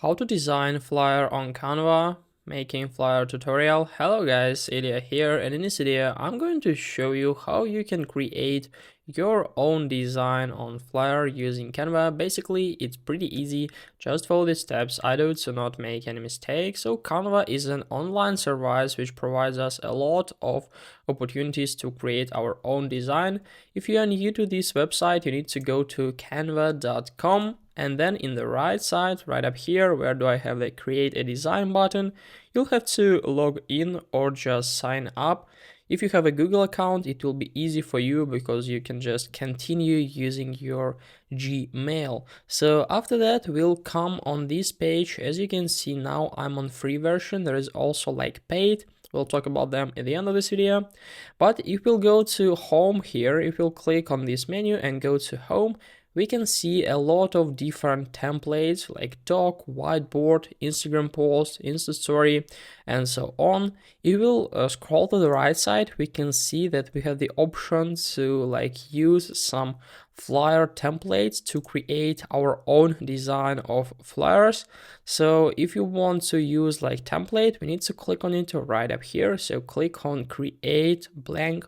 How to design flyer on Canva, making flyer tutorial. Hello guys, Ilya here, and in this video I'm going to show you how you can create your own design on flyer using Canva. Basically it's pretty easy, just follow the steps I do to not make any mistakes. So Canva is an online service which provides us a lot of opportunities to create our own design. If you are new to this website, you need to go to canva.com. And then in the right side, right up here, where do I have the create a design button, you'll have to log in or just sign up. If you have a Google account, it will be easy for you because you can just continue using your Gmail. So after that, we'll come on this page. As you can see now, I'm on free version. There is also like paid. We'll talk about them at the end of this video. But if we'll go to home here, if we'll click on this menu and go to home, we can see a lot of different templates like doc, whiteboard, Instagram post, Insta story, and so on. If we'll scroll to the right side, we can see that we have the option to use some flyer templates to create our own design of flyers. So if you want to use template, we need to click on it right up here. So click on create blank.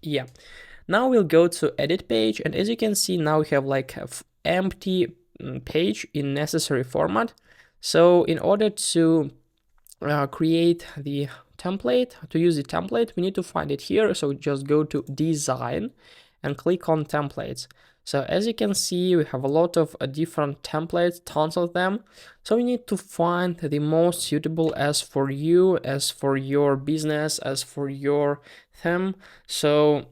Yeah. Now we'll go to edit page, and as you can see now we have an empty page in necessary format. So in order to create the template, to use the template, we need to find it here. So just go to design and click on templates. So as you can see, we have a lot of different templates, tons of them. So we need to find the most suitable as for you, as for your business, as for your theme. So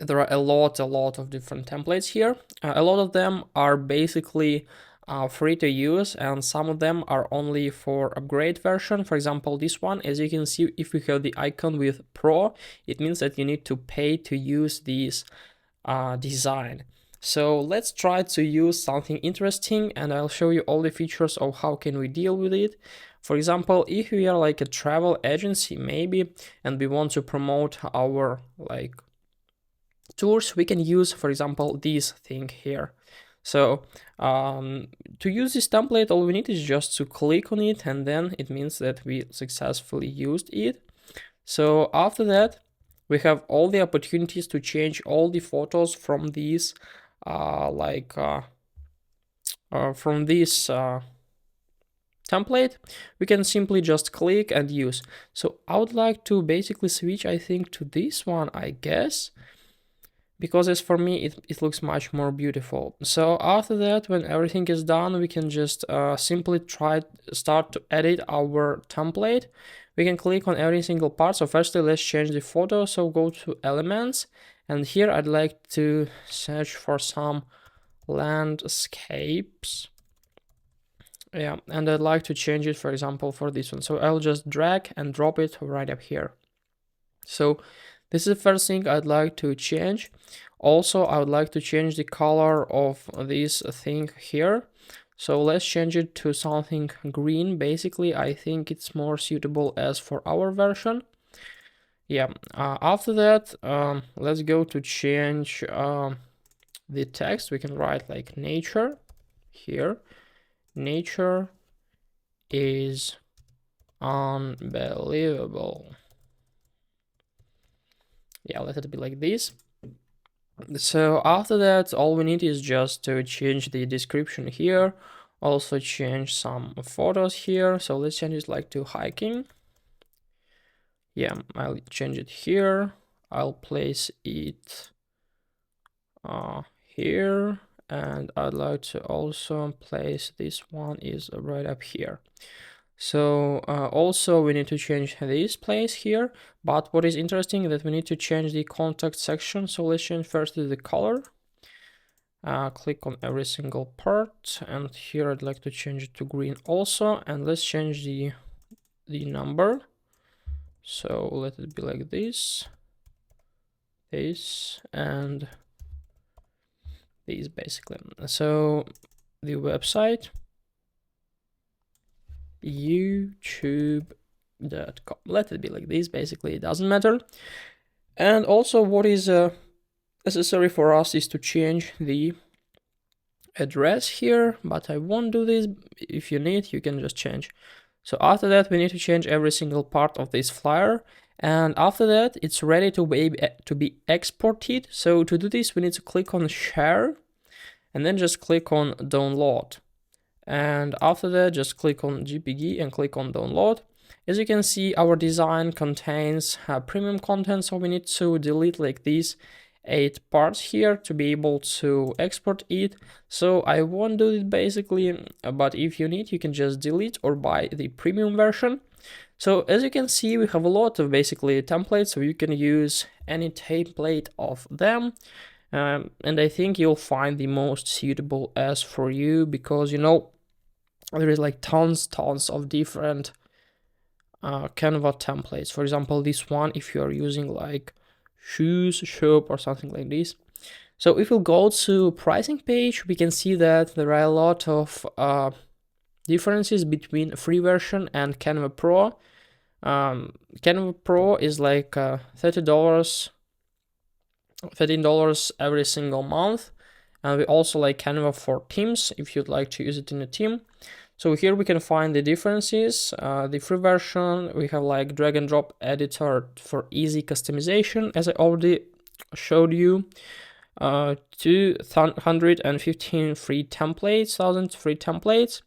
there are a lot of different templates here. A lot of them are basically free to use, and some of them are only for upgrade version. For example, this one, as you can see, if you have the icon with Pro, it means that you need to pay to use this design. So let's try to use something interesting, and I'll show you all the features of how can we deal with it. For example, if we are like a travel agency maybe, and we want to promote our tours, we can use, for example, this thing here. So to use this template, all we need is just to click on it, and then it means that we successfully used it. So after that, we have all the opportunities to change all the photos from these template. We can simply just click and use. So I would like to basically switch, I think, to this one, I guess, because as for me it looks much more beautiful. So after that, when everything is done, we can just simply start to edit our template. We can click on every single part. So firstly, let's change the photo. So go to elements, and here I'd like to search for some landscapes. Yeah, and I'd like to change it, for example, for this one. So I'll just drag and drop it right up here. So this is the first thing I'd like to change. Also, I would like to change the color of this thing here. So let's change it to something green. Basically, I think it's more suitable as for our version. Yeah, after that, let's go to change the text. We can write like nature here. Nature is unbelievable. Yeah, let it be like this. So after that, all we need is just to change the description here. Also change some photos here. So let's change it to hiking. Yeah, I'll change it here. I'll place it here, and I'd like to also place this one is right up here. So also we need to change this place here, but what is interesting is that we need to change the contact section. So let's change first the color. Click on every single part, and here I'd like to change it to green also, and let's change the number. So let it be like this, and this basically. So the website youtube.com, let it be like this, basically it doesn't matter. And also what is necessary for us is to change the address here, but I won't do this. If you need, you can just change. So after that, we need to change every single part of this flyer. And after that, it's ready to be exported. So to do this, we need to click on share and then just click on download. And after that, just click on JPG and click on download. As you can see, our design contains premium content, so we need to delete like these 8 parts here to be able to export it. So I won't do it basically, but if you need, you can just delete or buy the premium version. So as you can see, we have a lot of basically templates, so you can use any template of them. And I think you'll find the most suitable as for you, because you know there is like tons of different Canva templates. For example, this one, if you are using like shoes shop or something like this. So if we go to pricing page, we can see that there are a lot of differences between free version and Canva Pro. Canva Pro is like $13 every single month, and we also like Canva for teams if you'd like to use it in a team. So here we can find the differences. The free version, we have like drag and drop editor for easy customization, as I already showed you. 215 free templates, 1,000 free templates,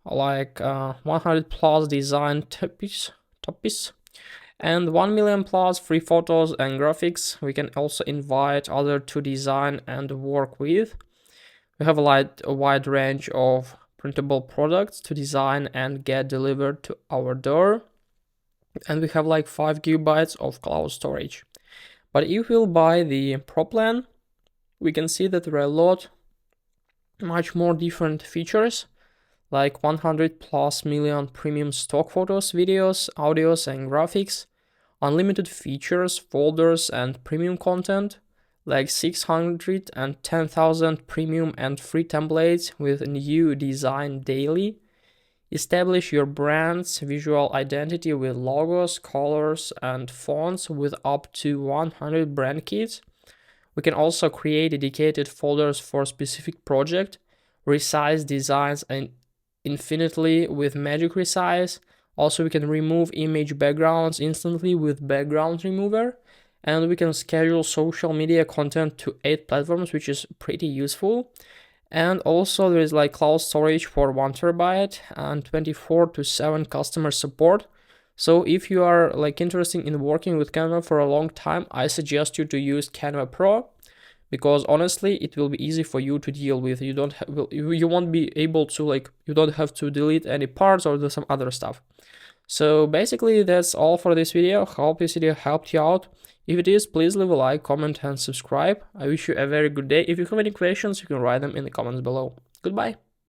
like 100 plus design topics, and 1 million plus free photos and graphics. We can also invite others to design and work with. We have a wide range of printable products to design and get delivered to our door. And we have like 5 gigabytes of cloud storage. But if we'll buy the Pro plan, we can see that there are much more different features, like 100 plus million premium stock photos, videos, audios, and graphics, unlimited features, folders, and premium content, like 610,000 premium and free templates with new design daily. Establish your brand's visual identity with logos, colors, and fonts with up to 100 brand kits. We can also create dedicated folders for specific project, resize designs and infinitely with Magic Resize. Also, we can remove image backgrounds instantly with Background Remover. And we can schedule social media content to 8 platforms, which is pretty useful. And also there is like cloud storage for 1 terabyte and 24/7 customer support. So if you are like interested in working with Canva for a long time, I suggest you to use Canva Pro, because honestly it will be easy for you to deal with. You won't be able to you don't have to delete any parts or do some other stuff. So basically that's all for this video. Hope this video helped you out. If it is, please leave a like, comment, and subscribe. I wish you a very good day. If you have any questions, you can write them in the comments below. Goodbye.